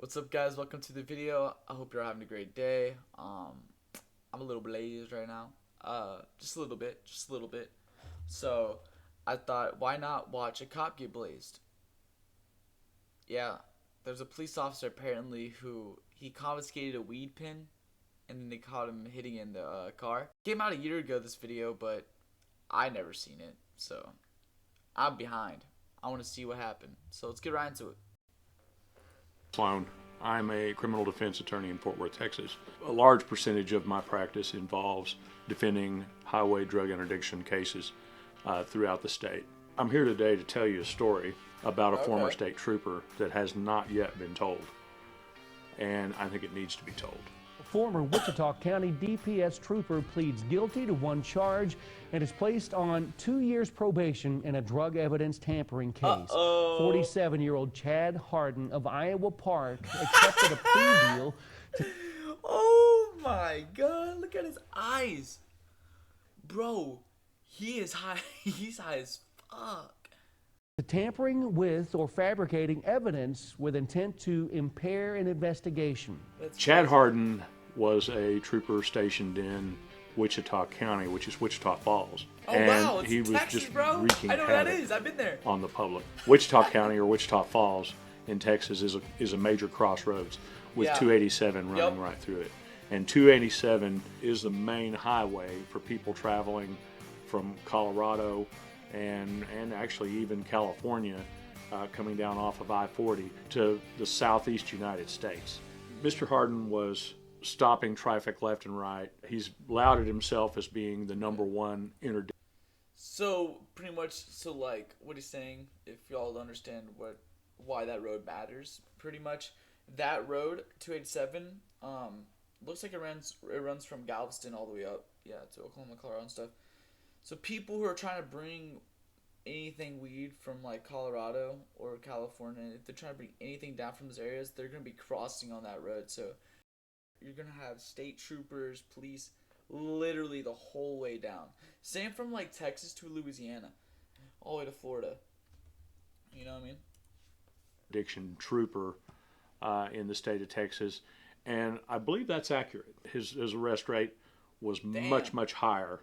What's up, guys? Welcome to the video. I hope you're having a great day. I'm a little blazed right now. Just a little bit, So I thought, why not watch a cop get blazed? Yeah, there's a police officer apparently who he confiscated a weed pen, and then they caught him hitting in the car. Came out a year ago, this video, but I never seen it, so I'm behind. I want to see what happened. So let's get right into it. Sloan. I'm a criminal defense attorney in Fort Worth, Texas. A large percentage of my practice involves defending highway drug interdiction cases throughout the state. I'm here today to tell you a story about a former state trooper that has not yet been told, and I think it needs to be told. Former Wichita County DPS trooper pleads guilty to one charge and is placed on 2 years probation in a drug evidence tampering case. 47-year-old Chad Harden of Iowa Park accepted a plea deal to... Oh my God, look at his eyes. Bro, he is high. He's high as fuck. tampering with or fabricating evidence with intent to impair an investigation. Chad Harden was a trooper stationed in Wichita County, which is Wichita Falls. Oh and wow, it's he was Texas, just bro. wreaking I know where that havoc is. I've been there. on the public. Wichita County or Wichita Falls in Texas is a major crossroads with 287 running right through it. And 287 is the main highway for people traveling from Colorado and actually even California, coming down off of I-40 to the southeast United States. Mr. Harden was stopping traffic left and right. He's lauded himself as being the #1 interdiction. So pretty much, like what he's saying, if y'all understand why that road matters, pretty much that road 287 looks like it runs from Galveston all the way up, to Oklahoma, Colorado and stuff. So people who are trying to bring anything weed from like Colorado or California, if they're trying to bring anything down from those areas, they're gonna be crossing on that road. So you're gonna have state troopers, police, literally the whole way down. Same from like Texas to Louisiana, all the way to Florida. You know what I mean? Interdiction trooper in the state of Texas, and I believe that's accurate. His arrest rate was much higher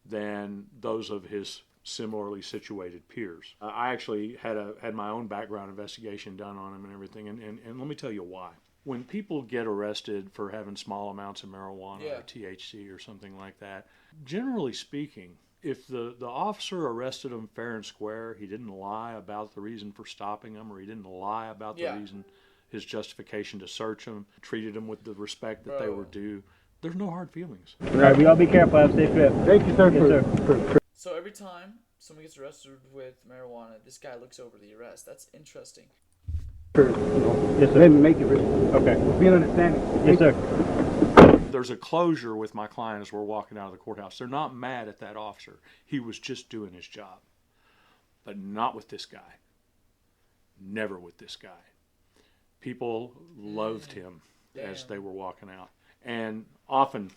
than those of his similarly situated peers. I actually had my own background investigation done on him and everything, and let me tell you why. When people get arrested for having small amounts of marijuana or THC or something like that, generally speaking, if the officer arrested him fair and square, he didn't lie about the reason for stopping him, or he didn't lie about the reason, his justification to search him, treated him with the respect that they were due, there's no hard feelings. All right, we all be careful. Have a safe trip. Thank you, sir. Yes, sir. So every time someone gets arrested with marijuana, this guy looks over the arrest. That's interesting. Yes, sir. Let me make it. Okay. Be an understanding. Yes, sir. There's a closure with my client as we're walking out of the courthouse. They're not mad at that officer. He was just doing his job. But not with this guy. Never with this guy. People loathed him as they were walking out. And often,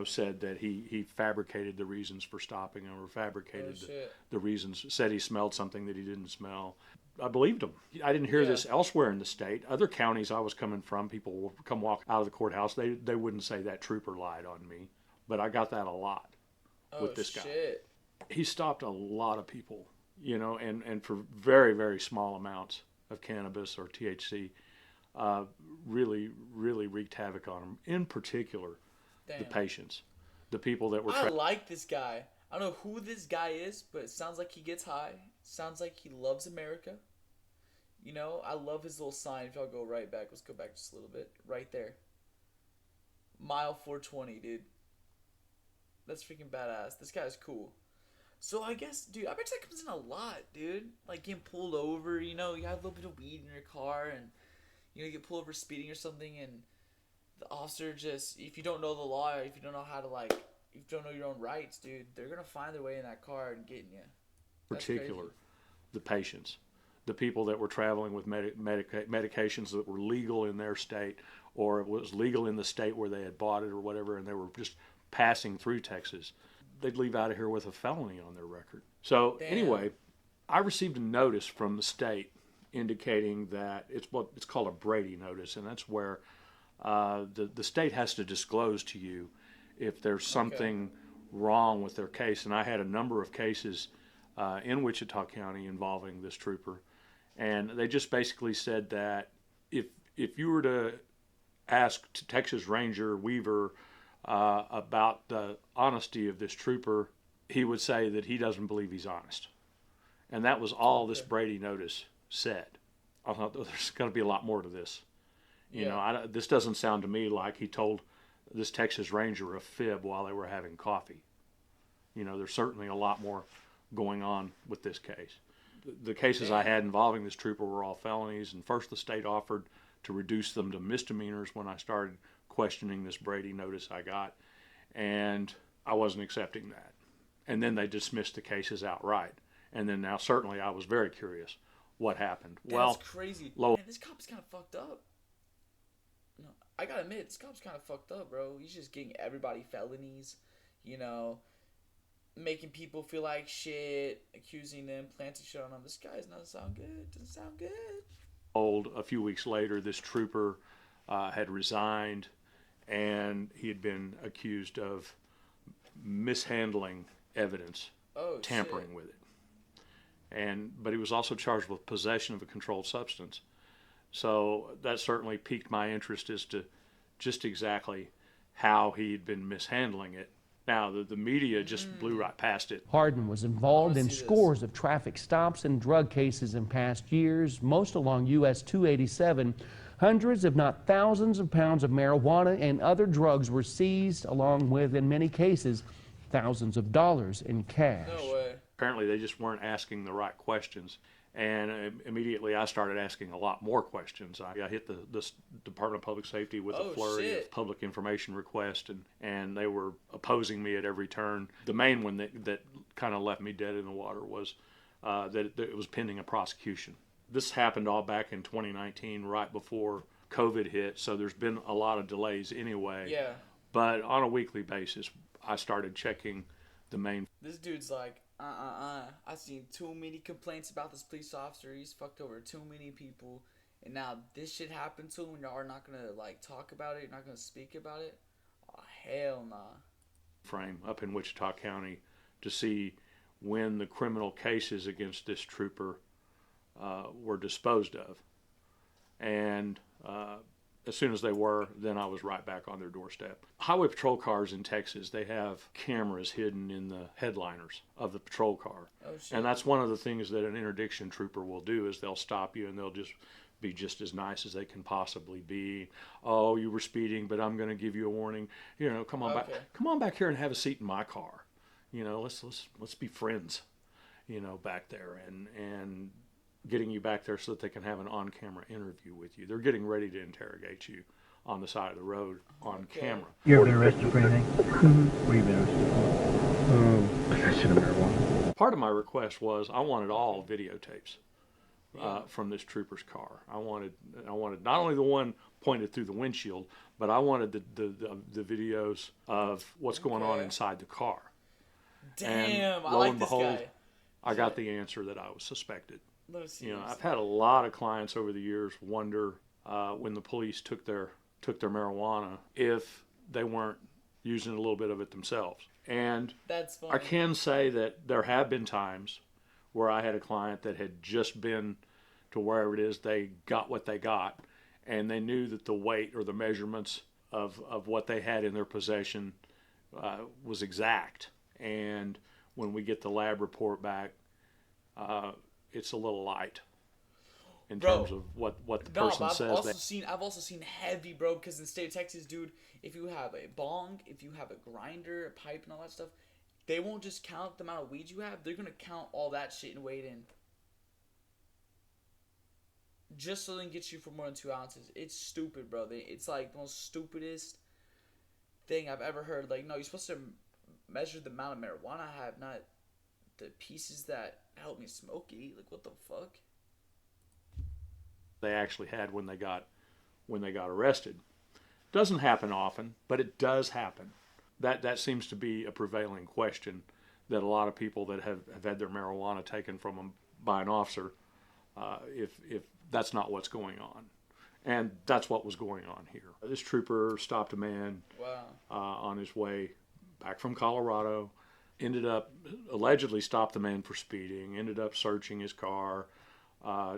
said that he fabricated the reasons for stopping him, or fabricated the reasons, said he smelled something that he didn't smell. I believed him. I didn't hear this elsewhere in the state. Other counties I was coming from, people would come walk out of the courthouse. They wouldn't say that trooper lied on me. But I got that a lot with this guy. He stopped a lot of people, and for very, very small amounts of cannabis or THC. Really wreaked havoc on them. In particular, the patients, the people that were. I like this guy. I don't know who this guy is, but it sounds like he gets high. Sounds like he loves America. I love his little sign. If y'all go right back, let's go back just a little bit. Right there. Mile 420, dude. That's freaking badass. This guy's cool. So I guess, dude, I bet that comes in a lot, dude. Like getting pulled over, you have a little bit of weed in your car, and you get pulled over speeding or something, and the officer just, if you don't know the law, if you don't know how to, if you don't know your own rights, dude, they're going to find their way in that car and getting you. That's particular, crazy. The patients, the people that were traveling with medications that were legal in their state, or it was legal in the state where they had bought it or whatever, and they were just passing through Texas. They'd leave out of here with a felony on their record. So anyway, I received a notice from the state indicating that it's called a Brady notice, and that's where the state has to disclose to you if there's something wrong with their case. And I had a number of cases in Wichita County involving this trooper, and they just basically said that if you were to ask Texas Ranger Weaver about the honesty of this trooper, he would say that he doesn't believe he's honest. And that was all this Brady notice said. I thought there's going to be a lot more to this. You know, this doesn't sound to me like he told this Texas Ranger a fib while they were having coffee. You know, there's certainly a lot more going on with this case. The cases I had involving this trooper were all felonies, and first the state offered to reduce them to misdemeanors when I started questioning this Brady notice I got, and I wasn't accepting that. And then they dismissed the cases outright. And then now certainly I was very curious what happened. That's crazy. Man, this cop's kind of fucked up. No, I gotta admit, this cop's kind of fucked up, bro. He's just getting everybody felonies, you know, making people feel like shit, accusing them, planting shit on them. This guy's doesn't sound good. Doesn't sound good. A few weeks later, this trooper had resigned, and he had been accused of mishandling evidence, tampering with it. But he was also charged with possession of a controlled substance. So that certainly piqued my interest as to just exactly how he'd been mishandling it. Now, the media just blew right past it. Hardin was involved in scores of traffic stops and drug cases in past years, most along US 287. Hundreds, if not thousands, of pounds of marijuana and other drugs were seized, along with, in many cases, thousands of dollars in cash. No way. Apparently, they just weren't asking the right questions. And immediately I started asking a lot more questions. I hit the Department of Public Safety with a flurry of public information requests, and they were opposing me at every turn. The main one that kind of left me dead in the water was that it was pending a prosecution. This happened all back in 2019, right before COVID hit, so there's been a lot of delays anyway. Yeah. But on a weekly basis, I started checking the main. This dude's like, I've seen too many complaints about this police officer. He's fucked over too many people. And now this shit happened to him and y'all are not going to, like, talk about it? You're not going to speak about it? Oh, hell nah. Frame up in Wichita County to see when the criminal cases against this trooper were disposed of. And as soon as they were, then I was right back on their doorstep. Highway patrol cars in Texas, they have cameras hidden in the headliners of the patrol car. Oh, shit. And that's one of the things that an interdiction trooper will do, is they'll stop you and they'll just be just as nice as they can possibly be. Oh, you were speeding, but I'm going to give you a warning. You know, come on back here and have a seat in my car. You know, let's be friends. You know, back there, and getting you back there so that they can have an on-camera interview with you. They're getting ready to interrogate you on the side of the road on camera. You ever been arrested for anything? What have you been arrested for? Possession of marijuana. Part of my request was I wanted all videotapes from this trooper's car. I wanted not only the one pointed through the windshield, but I wanted the videos of what's going on inside the car. Damn, and I like and this behold, guy. I got the answer that I was suspected. Let's You know, I've had a lot of clients over the years wonder when the police took their marijuana if they weren't using a little bit of it themselves. And That's funny. I can say that there have been times where I had a client that had just been to wherever it is they got what they got, and they knew that the weight or the measurements of what they had in their possession was exact. And when we get the lab report back, it's a little light in terms of what the person says. I've also seen heavy, bro, because in the state of Texas, dude, if you have a bong, if you have a grinder, a pipe, and all that stuff, they won't just count the amount of weed you have. They're going to count all that shit and weigh it in. Just so they can get you for more than 2 ounces. It's stupid, bro. It's like the most stupidest thing I've ever heard. Like, no, you're supposed to measure the amount of marijuana I have, not the pieces that help me smoke it. Like, what the fuck? They actually had when they got arrested. Doesn't happen often, but it does happen. That seems to be a prevailing question that a lot of people that have had their marijuana taken from them by an officer, if That's not what's going on. And that's what was going on here. This trooper stopped a man on his way back from Colorado, allegedly stopped the man for speeding, ended up searching his car,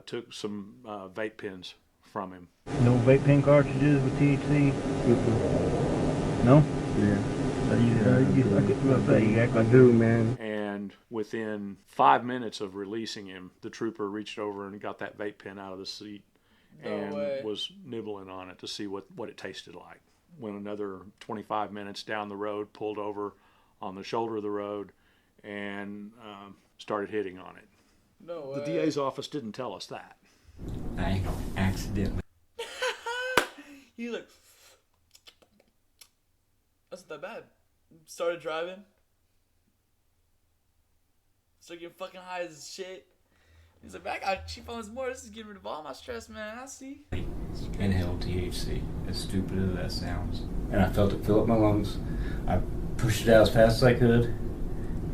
took some vape pens from him. No vape pen cartridges with THC? No? Yeah. I do, man. And within 5 minutes of releasing him, the trooper reached over and got that vape pen out of the seat was nibbling on it to see what it tasted like. Went another 25 minutes down the road, pulled over on the shoulder of the road, and started hitting on it. No way. The DA's office didn't tell us that. I accidentally. He like, that's not that bad. Started driving. Started getting fucking high as shit. He's like, man, I got cheap on this more. This is getting rid of all my stress, man. I see. Inhaled THC, as stupid as that sounds. And I felt it fill up my lungs. I pushed it out as fast as I could,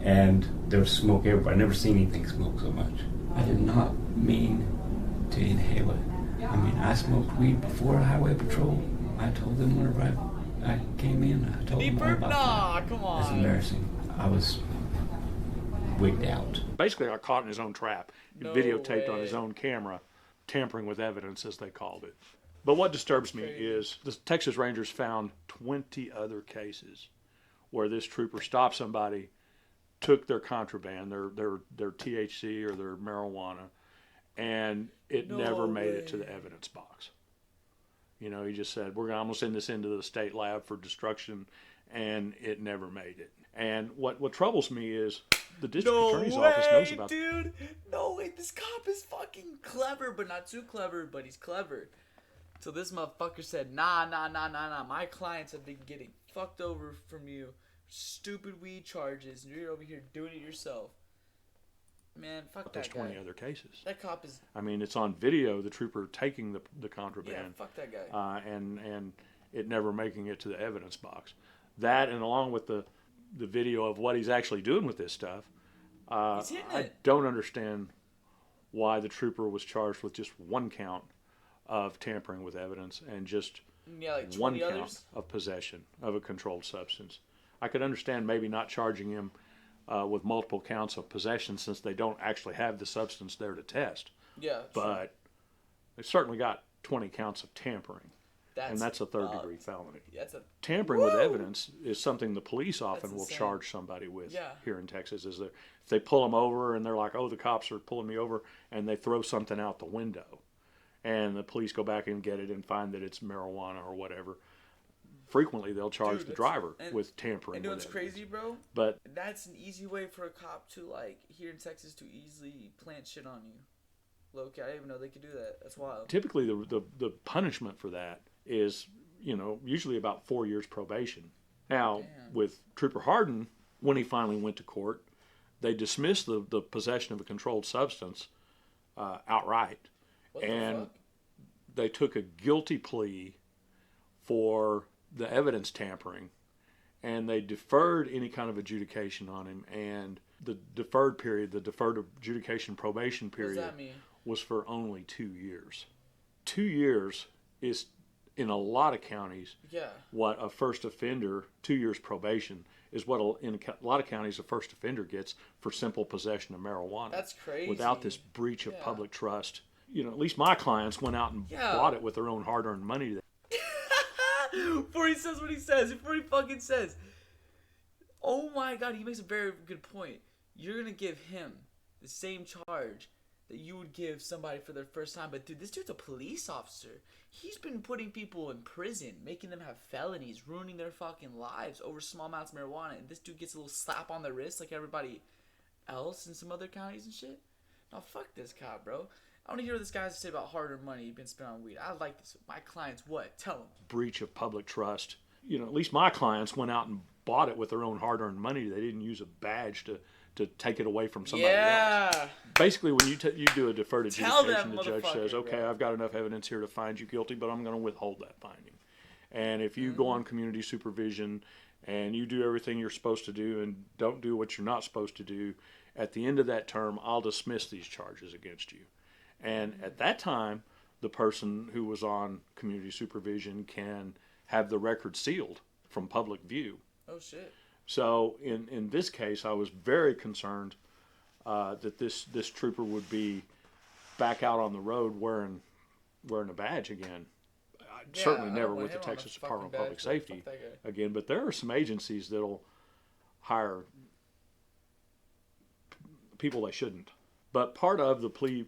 and there was smoke everywhere. I never seen anything smoke so much. I did not mean to inhale it. I mean, I smoked weed before highway patrol. I told them whenever I came in, I told them all about that. Come on. That's embarrassing. I was wigged out. Basically got caught in his own trap. He No videotaped on way. his own camera, tampering with evidence, as they called it. But what disturbs me is the Texas Rangers found 20 other cases where this trooper stopped somebody, took their contraband, their THC or their marijuana, and it No never made way. it to the evidence box. You know, he just said, I'm going to send this into the state lab for destruction, and it never made it. And what troubles me is the district attorney's office knows about dude. No way. This cop is fucking clever, but not too clever, but he's clever. So this motherfucker said, nah. My clients have been getting fucked over from you. Stupid weed charges. And you're over here doing it yourself. Man, fuck there's that guy. 20 other cases. That cop is... I mean, it's on video, the trooper taking the Yeah, contraband, fuck that guy. and it never making it to the evidence box. That, and along with the video of what he's actually doing with this stuff, He's hitting I it. don't understand why the trooper was charged with just one count of tampering with evidence and just Yeah, like 20 one count others. of possession of a controlled substance. I could understand maybe not charging him with multiple counts of possession since they don't actually have the substance there to test. Yeah. But they certainly got 20 counts of tampering, and that's a third-degree felony. That's a... Tampering with evidence is something the police often That's will insane. charge somebody with Yeah. here in Texas. Is that if they pull them over and they're like, oh, the cops are pulling me over, and they throw something out the window, and the police go back and get it and find that it's marijuana or whatever, frequently they'll charge Dude, the that's- driver and- with tampering And you know with what's evidence. crazy, bro? But That's an easy way for a cop to, like, here in Texas, to easily plant shit on you. Low-key, I didn't even know they could do that. That's wild. typically the punishment for that is, usually about 4 years probation. Now, Damn. with Trooper Harden, when he finally went to court, they dismissed the possession of a controlled substance outright. What And the fuck? they took a guilty plea for the evidence tampering, and they deferred any kind of adjudication on him. And the deferred adjudication probation What does period that mean? was for only 2 years. 2 years is, in a lot of counties, Yeah. what a first offender, 2 years probation, is what in a lot of counties a first offender gets for simple possession of marijuana. That's crazy. Without this breach of Yeah. public trust. At least my clients went out and Yeah. bought it with their own hard-earned money. Before he says what he says, before he fucking says, oh my god, he makes a very good point. You're gonna give him the same charge that you would give somebody for their first time, but dude, this dude's a police officer. He's been putting people in prison, making them have felonies, ruining their fucking lives over small amounts of marijuana, and this dude gets a little slap on the wrist like everybody else in some other counties and shit. No, fuck this cop, bro. I want to hear what this guy has to say about hard-earned money he's been spent on weed. I like this. My clients, what? Tell him. Breach of public trust. At least my clients went out and bought it with their own hard-earned money. They didn't use a badge to take it away from somebody else. Yeah. Basically, when you do a deferred Tell that adjudication, the judge says, motherfucker, okay, bro. I've got enough evidence here to find you guilty, but I'm going to withhold that finding. And if you go on community supervision and you do everything you're supposed to do and don't do what you're not supposed to do, at the end of that term, I'll dismiss these charges against you. And at that time, the person who was on community supervision can have the record sealed from public view. Oh shit. So in this case, I was very concerned that this trooper would be back out on the road wearing a badge again. Certainly I never don't want with the him on a Texas fucking Department of Public badge, bro. Fuck Safety that guy. again. But there are some agencies that'll hire people they shouldn't. But part of the plea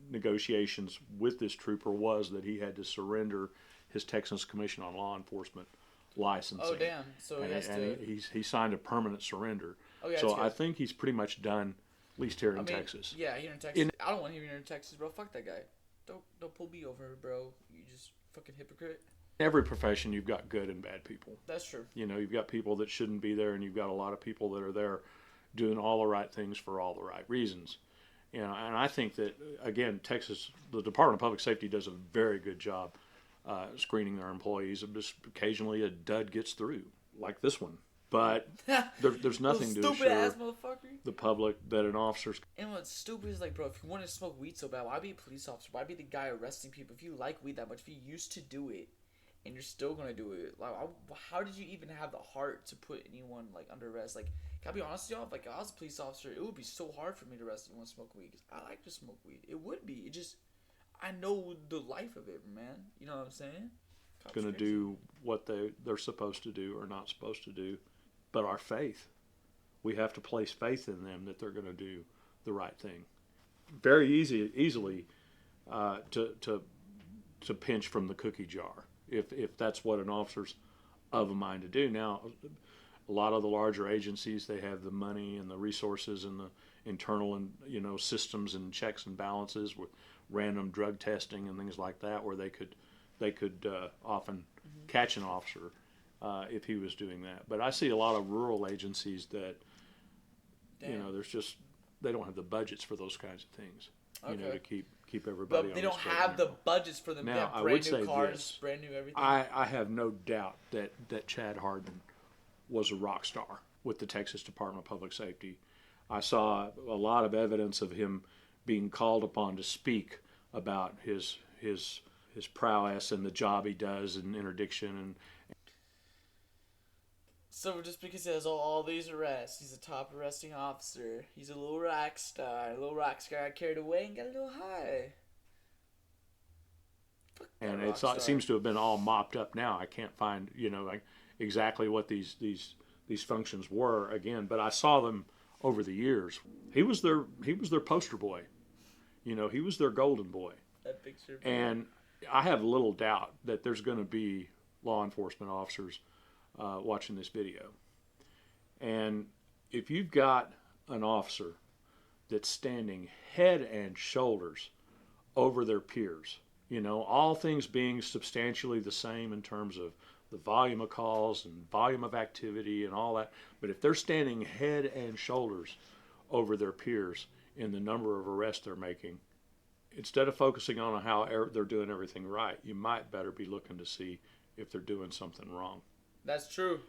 negotiations with this trooper was that he had to surrender his Texas Commission on Law Enforcement licensing. Oh damn. So he has to. He signed a permanent surrender. Oh, yeah, so that's good. I think he's pretty much done, at least here in Texas. Yeah, here in Texas. I don't want him here in Texas, bro. Fuck that guy. Don't pull me over, bro. You just fucking hypocrite. Every profession, you've got good and bad people. That's true. You know, you've got people that shouldn't be there, and you've got a lot of people that are there doing all the right things for all the right reasons. You know, and I think that, again, Texas, the Department of Public Safety does a very good job screening their employees. Just occasionally a dud gets through, like this one. But there's nothing to stupid ass assure motherfucker. the public that an officer's. And what's stupid is like, bro, if you want to smoke weed so bad, why be a police officer? Why be the guy arresting people? If you like weed that much, if you used to do it, and you're still gonna do it, like, how did you even have the heart to put anyone like under arrest? Like, can I be honest with y'all? If I was a police officer, it would be so hard for me to arrest anyone who smoke weed. 'Cause I like to smoke weed. It would be. It just, I know the life of it, man. You know what I'm saying? Cops Going to crazy. do what they're supposed to do or not supposed to do. But our faith, we have to place faith in them that they're going to do the right thing. Very easily to pinch from the cookie jar if that's what an officer's of a mind to do. Now, a lot of the larger agencies, they have the money and the resources and the internal and systems and checks and balances with random drug testing and things like that, where they could often catch an officer if he was doing that. But I see a lot of rural agencies that there's just they don't have the budgets for those kinds of things. To keep everybody. But they on don't straight and have the narrow. budgets for them. Now, They have I brand would new say cars, this. brand new everything. I have no doubt that Chad Harden was a rock star with the Texas Department of Public Safety. I saw a lot of evidence of him being called upon to speak about his prowess and the job he does in interdiction and. So just because he has all these arrests, he's a top arresting officer. He's a little rock star. A little rock star got carried away and got a little high. Fuck that And rock star. it seems to have been all mopped up now. I can't find exactly what these functions were again, but I saw them over the years. He was their poster boy. He was their golden boy. That picture. And I have little doubt that there's going to be law enforcement officers watching this video. And if you've got an officer that's standing head and shoulders over their peers, all things being substantially the same in terms of the volume of calls and volume of activity and all that, but if they're standing head and shoulders over their peers in the number of arrests they're making, instead of focusing on how they're doing everything right, you might better be looking to see if they're doing something wrong. That's true.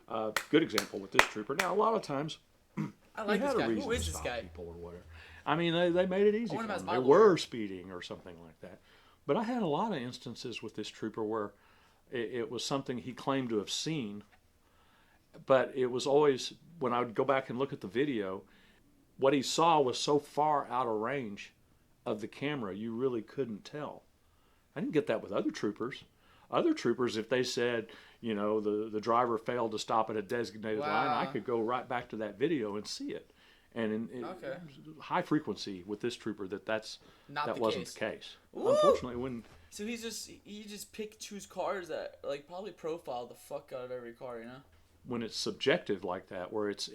Good example with this trooper. Now, a lot of times, I like he this had a guy. reason Who to is this stop guy? people or whatever. I mean, they made it easy I for want him as them. my They lawyer. were speeding or something like that. But I had a lot of instances with this trooper where it was something he claimed to have seen, but it was always, when I would go back and look at the video, what he saw was so far out of range of the camera, you really couldn't tell. I didn't get that with other troopers. Other troopers, if they said, the driver failed to stop at a designated line, I could go right back to that video and see it. And in high frequency with this trooper, that wasn't the case. Woo! Unfortunately, So he just choose cars that like probably profile the fuck out of every car, when it's subjective like that, where it's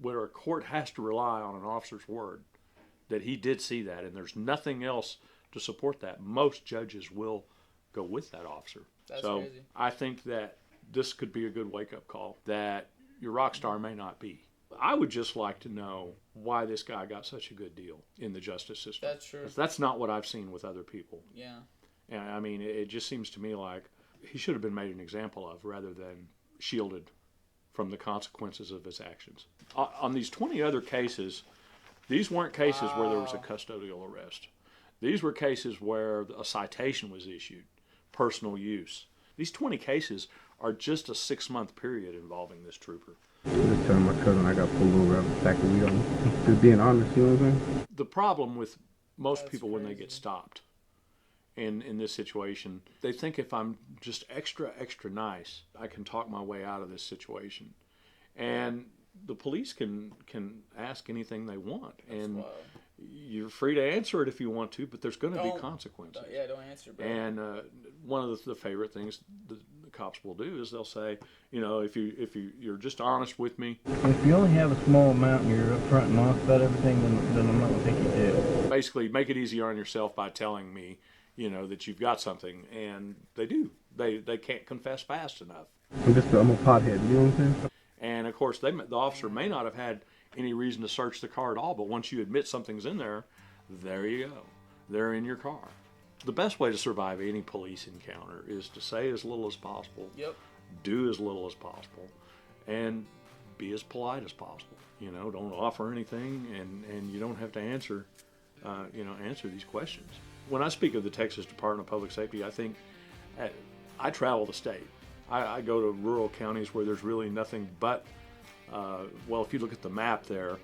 where a court has to rely on an officer's word that he did see that, and there's nothing else to support that, most judges will go with that officer. That's so crazy. I think that this could be a good wake-up call that your rock star may not be. I would just like to know why this guy got such a good deal in the justice system. That's true. That's not what I've seen with other people. Yeah. And I mean, it just seems to me like he should have been made an example of rather than shielded from the consequences of his actions. On these 20 other cases, these weren't cases where there was a custodial arrest. These were cases where a citation was issued, personal use. These 20 cases are just a 6-month period involving this trooper. I'm just telling my cousin I got pulled over after the fact that we don't, just being honest, you know what I'm saying? The problem with most That's people when they crazy. get stopped in this situation, they think if I'm just extra nice, I can talk my way out of this situation. And the police can ask anything they want. And wild. you're free to answer it if you want to, but there's going to be Don't- consequences. Yeah, don't answer, bro. And one of the favorite things the cops will do is they'll say, you know, if you're just honest with me, If you only have a small amount and you're upfront and honest about everything, then I'm not gonna take you to jail. basically make it easier on yourself by telling me, you know, that you've got something. And they do. They can't confess fast enough. I'm a pothead, you know what I'm saying? And of course, the officer may not have had any reason to search the car at all, but once you admit something's in there, there you go. They're in your car. The best way to survive any police encounter is to say as little as possible, Yep. do as little as possible, and be as polite as possible. You know, don't offer anything, and you don't have to answer these questions. When I speak of the Texas Department of Public Safety, I think I travel the state. I go to rural counties where there's really nothing but, if you look at the map there,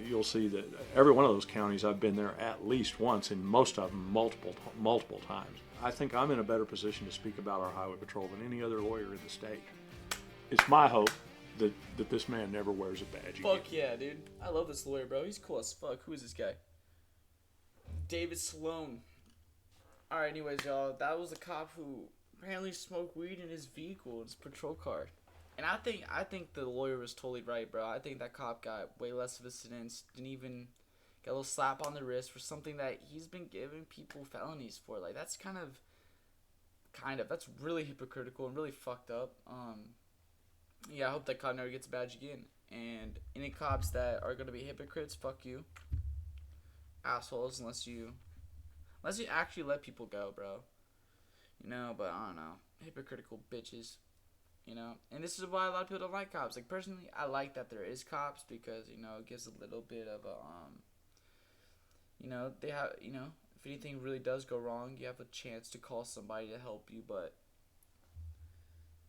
you'll see that every one of those counties I've been there at least once, and most of them multiple times. I think I'm in a better position to speak about our highway patrol than any other lawyer in the state. It's my hope that this man never wears a badge again. Fuck yeah, dude. I love this lawyer, bro. He's cool as fuck. Who is this guy? David Sloan. Alright, anyways, y'all. That was a cop who apparently smoked weed in his vehicle, his patrol car. And I think the lawyer was totally right, bro. I think that cop got way less of a sentence. Didn't even get a little slap on the wrist for something that he's been giving people felonies for. Like, that's that's really hypocritical and really fucked up. Yeah, I hope that cop never gets a badge again. And any cops that are gonna be hypocrites, fuck you, assholes. Unless you actually let people go, bro. You know, but I don't know, hypocritical bitches. You know, and this is why a lot of people don't like cops. Like, personally, I like that there is cops because, you know, it gives a little bit of a they have, if anything really does go wrong, you have a chance to call somebody to help you. But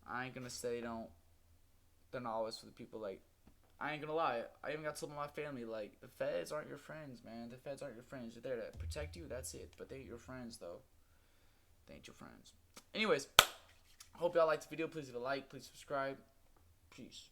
I ain't gonna say they're not always for the people. Like, I ain't gonna lie, I even got told by my family, like, the feds aren't your friends, man. The feds aren't your friends. They're there to protect you, that's it. But they ain't your friends, though. They ain't your friends. Anyways, hope y'all liked the video. Please leave a like, please subscribe. Peace.